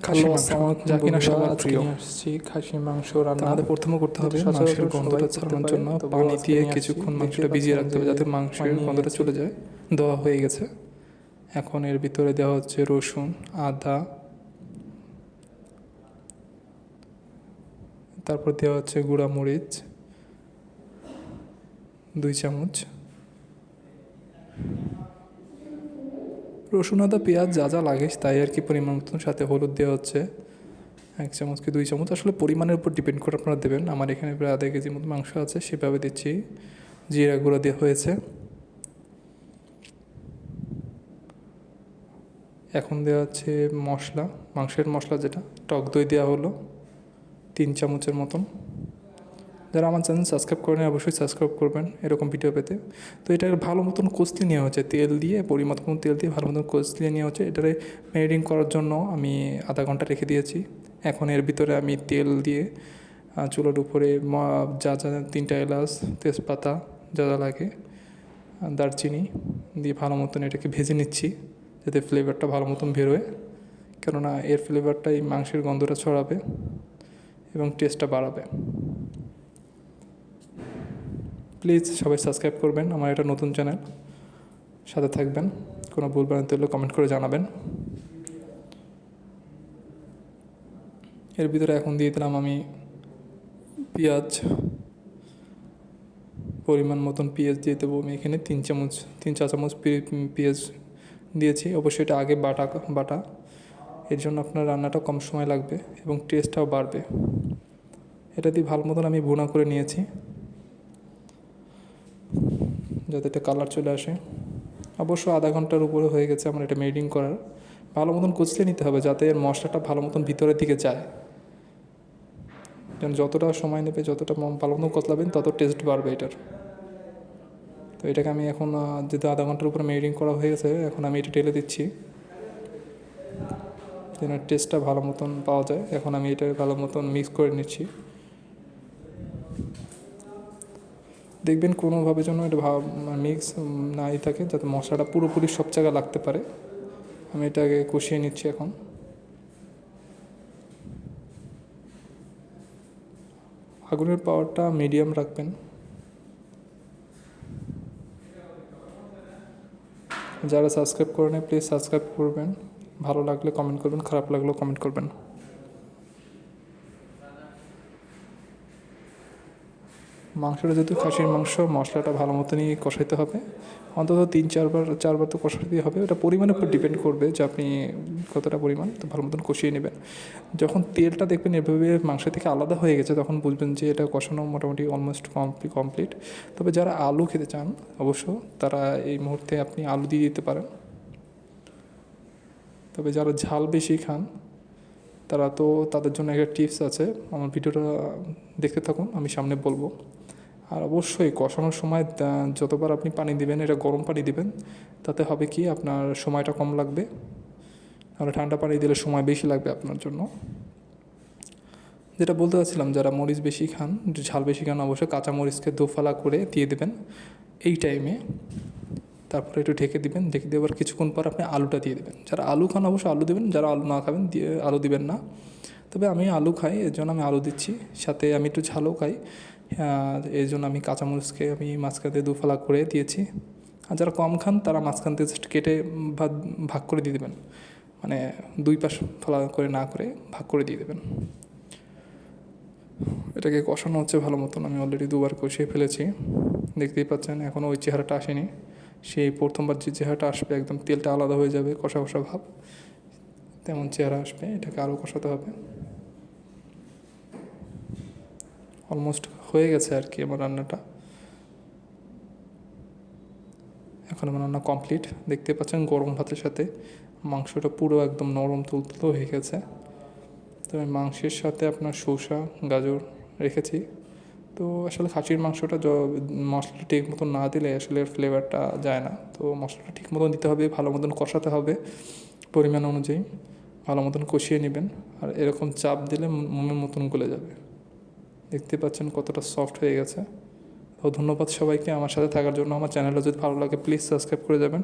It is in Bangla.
খাসি মাংস যা কিনা সবার প্রিয়। আসছি খাসি মাংস রান্না। আমাদের প্রথমে করতে হবে মাংসের গন্ধটা ছাড়ানোর জন্য পানি দিয়ে কিছুক্ষণ মাংসটা ভিজিয়ে রাখতে হবে যাতে মাংসের গন্ধটা চলে যায়। দেওয়া হয়ে গেছে। এখন এর ভিতরে দেওয়া হচ্ছে রসুন, আদা, তারপর দেওয়া হচ্ছে গুঁড়া মরিচ 2 চামচ, রসুন, আদা, পেঁয়াজ যা যা লাগে তাই আর কি পরিমাণ মতন। সাথে হলুদ দেওয়া হচ্ছে 1 চামচ কি 2 চামচ, আসলে পরিমাণের উপর ডিপেন্ড করে আপনারা দেবেন। আমার এখানে প্রায় আধা কেজির মতো মাংস আছে, সেভাবে দিচ্ছি। জিরা গুঁড়া দেওয়া হয়েছে। এখন দেওয়া হচ্ছে মশলা, মাংসের মশলা যেটা, টক দই দেওয়া হলো 3 চামচের মতন। যারা আমার চ্যানেল সাবস্ক্রাইব করেন অবশ্যই সাবস্ক্রাইব করবেন এরকম ভিডিও পেতে। তো এটা ভালো মতন কষলিয়ে নেওয়া হচ্ছে, তেল দিয়ে পরিমাণ মতন তেল দিয়ে ভালো মতন কষলিয়ে নেওয়া হচ্ছে। এটারে ম্যারিনেটিং করার জন্য আমি আধা ঘন্টা রেখে দিয়েছি। এখন এর ভিতরে আমি তেল দিয়ে চুলার উপরে যা যা 3টা এলাচ, তেজপাতা যা যা লাগে, দারচিনি দিয়ে ভালো মতন এটাকে ভেজে নিচ্ছি যাতে ফ্লেভারটা ভালো মতন বেরোয়, কেননা এর ফ্লেভারটা এই মাংসের গন্ধটা ছড়াবে এবং টেস্টটা বাড়াবে। প্লিজ সবাই সাবস্ক্রাইব করবেন, আমার এটা নতুন চ্যানেল, সাথে থাকবেন। কোনো ভুল ভ্রান্তি হলে কমেন্ট করে জানাবেন। এর ভিতরে এখন দিয়ে দিলাম আমি পেঁয়াজ, পরিমাণ মতন পেঁয়াজ দিয়ে দেবো আমি এখানে 3-4 চামচ পেঁয়াজ দিয়েছি। অবশ্যই এটা আগে বাটা, এর জন্য আপনার রান্নাটা কম সময় লাগবে এবং টেস্টটাও বাড়বে। এটা দিয়ে ভালো মতন আমি ভুনা করে নিয়েছি যাতে এটা কালার চলে আসে। অবশ্য আধা ঘন্টার উপরে হয়ে গেছে আমার এটা ম্যারিনেটিং করার। ভালো মতন কষলে নিতে হবে যাতে এর মশলাটা ভালো মতন ভিতরের দিকে যায়। যেন যতটা সময় নেবে, যতটা ভালো মতন কষলাবেন তত টেস্ট বাড়বে এটার। তো এটাকে আমি এখন যেহেতু আধা ঘন্টার উপরে ম্যারিনেটিং করা হয়ে গেছে, এখন আমি এটা ঢেলে দিচ্ছি যেন টেস্টটা ভালো মতন পাওয়া যায়। এখন আমি এটা ভালো মতন মিক্স করে নিচ্ছি। দেখবেন কোনোভাবে যেন এটা মিক্স নাই থাকে, যাতে মশলাটা পুরোপুরি সব জায়গায় লাগতে পারে। আমি এটাকে কষিয়ে নিচ্ছি এখন। আগুনের পাওয়ারটা মিডিয়াম রাখবেন। যারা সাবস্ক্রাইব করেন প্লিজ সাবস্ক্রাইব করবেন। ভালো লাগলে কমেন্ট করবেন, খারাপ লাগলেও কমেন্ট করবেন। মাংসটা যেহেতু খাসির মাংস, মশলাটা ভালো মতনই কষাইতে হবে। অন্তত 3-4বার তো কষাতেই হবে। ওটা পরিমাণের উপর ডিপেন্ড করবে যে আপনি কতটা পরিমাণ, তো ভালো মতন কষিয়ে নেবেন। যখন তেলটা দেখবেন এভাবে মাংস থেকে আলাদা হয়ে গেছে, তখন বুঝবেন যে এটা কষানো মোটামুটি অলমোস্ট কমপ্লিট। তবে যারা আলু খেতে চান অবশ্য তারা এই মুহূর্তে আপনি আলু দিয়ে দিতে পারেন। তবে যারা ঝাল বেশি খান তারা তো, তাদের জন্য একটা টিপস আছে, আমার ভিডিওটা দেখতে থাকুন, আমি সামনে বলবো। আর অবশ্যই কষানোর সময় যতবার আপনি পানি দিবেন এটা গরম পানি দিবেন, তাতে হবে কি আপনার সময়টা কম লাগবে। আর ঠান্ডা পানি দিলে সময় বেশি লাগবে আপনার জন্য। যেটা বলতে চাচ্ছিলাম, যারা মরিচ বেশি খান, ঝাল বেশি খান, অবশ্যই কাঁচা মরিচকে দোফালা করে দিয়ে দেবেন এই টাইমে। তারপরে একটু ঢেকে দিবেন, ঢেকে দেওয়ার কিছুক্ষণ পর আপনি আলুটা দিয়ে দেবেন। যারা আলু খান অবশ্যই আলু দেবেন, যারা আলু না খাবেন আলু দিবেন না। তবে আমি আলু খাই, এর জন্য আমি আলু দিচ্ছি। সাথে আমি একটু ঝালও খাই, এই জন্য আমি কাঁচামরিচকে আমি মাঝখান দিয়ে দুফালা করে দিয়েছি। আর যারা কম খান তারা মাঝখান থেকে জাস্ট কেটে ভাগ করে দিয়ে দেবেন, মানে 2 পাশ ফালা করে না করে ভাগ করে দিয়ে দেবেন। এটাকে কষানো হচ্ছে ভালো মতন, আমি অলরেডি 2বার কষিয়ে ফেলেছি, দেখতেই পাচ্ছেন। এখনও ওই চেহারাটা আসেনি, সেই প্রথমবার যে চেহারাটা আসবে, একদম তেলটা আলাদা হয়ে যাবে, কষা কষা ভাব, তেমন চেহারা আসবে। এটাকে আরও কষাতে হবে। অলমোস্ট হয়ে গেছে আর কি আমার রান্নাটা। এখন আমার রান্না কমপ্লিট, দেখতে পাচ্ছেন গরম ভাতের সাথে মাংসটা পুরো একদম নরম তুলতুলো হয়ে গেছে। তো আমি মাংসের সাথে আপনার শসা, গাজর রেখেছি। তো আসলে খাসির মাংসটা মশলাটা ঠিক মতন না দিলে আসলে ফ্লেভারটা যায় না। তো মশলাটা ঠিক মতন দিতে হবে, ভালো মতন কষাতে হবে পরিমাণ অনুযায়ী, ভালো মতন কষিয়ে নেবেন। আর এরকম চাপ দিলে মোমের মতন গলে যাবে। দেখতে পাচ্ছেন কতটা সফট হয়ে গেছে। তো ধন্যবাদ সবাইকে আমার সাথে থাকার জন্য। আমার চ্যানেলটা যদি ভালো লাগে প্লিজ সাবস্ক্রাইব করে যাবেন।